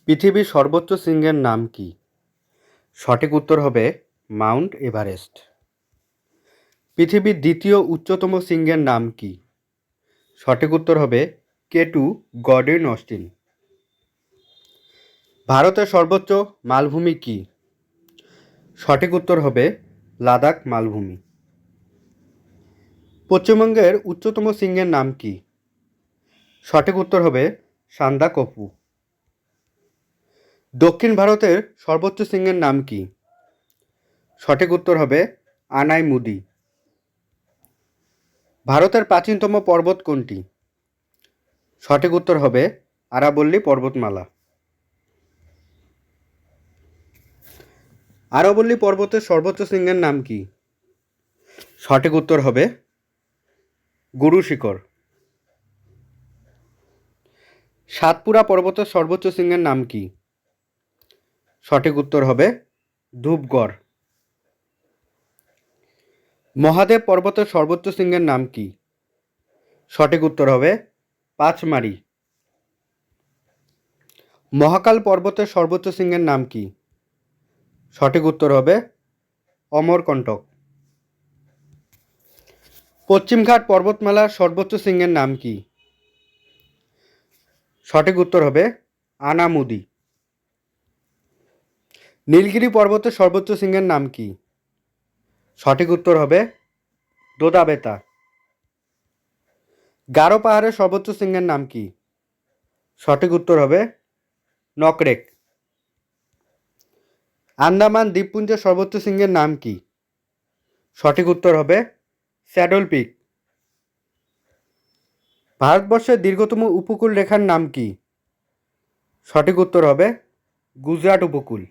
পৃথিবীর সর্বোচ্চ শৃঙ্গের নাম কি? সঠিক উত্তর হবে মাউন্ট এভারেস্ট। পৃথিবীর দ্বিতীয় উচ্চতম শৃঙ্গের নাম কি? সঠিক উত্তর হবে কেটু গর্ডন অস্টিন। ভারতের সর্বোচ্চ মালভূমি কি? সঠিক উত্তর হবে লাদাখ মালভূমি। পশ্চিমবঙ্গের উচ্চতম শৃঙ্গের নাম কি? সঠিক উত্তর হবে সান্দাকফু। দক্ষিণ ভারতের সর্বোচ্চ শৃঙ্গের নাম কি? সঠিক উত্তর হবে আনাইমুদি। ভারতের প্রাচীনতম পর্বত কোনটি? সঠিক উত্তর হবে আরাবল্লী পর্বতমালা। আরাবল্লী পর্বতের সর্বোচ্চ শৃঙ্গের নাম কি? সঠিক উত্তর হবে গুরু শিখর। সাতপুরা পর্বতের সর্বোচ্চ শৃঙ্গের নাম কি? সঠিক উত্তর হবে ধূপগড়। মহাদেব পর্বতের সর্বোচ্চ শৃঙ্গের নাম কি? সঠিক উত্তর হবে পাঁচমারি। মহাকাল পর্বতের সর্বোচ্চ শৃঙ্গের নাম কি? সঠিক উত্তর হবে অমরকণ্টক। পশ্চিমঘাট পর্বতমালার সর্বোচ্চ শৃঙ্গের নাম কি? সঠিক উত্তর হবে আনামুদি। নীলগিরি পর্বতের সর্বোচ্চ শৃঙ্গের নাম কি? সঠিক উত্তর হবে দোদাবেতা। গারো পাহাড়ের সর্বোচ্চ শৃঙ্গের নাম কি? সঠিক উত্তর হবে নকরেক। আন্দামান দ্বীপপুঞ্জের সর্বোচ্চ শৃঙ্গের নাম কি? সঠিক উত্তর হবে স্যাডল পিক। ভারতবর্ষের দীর্ঘতম উপকূল রেখার নাম কি? সঠিক উত্তর হবে গুজরাট উপকূল।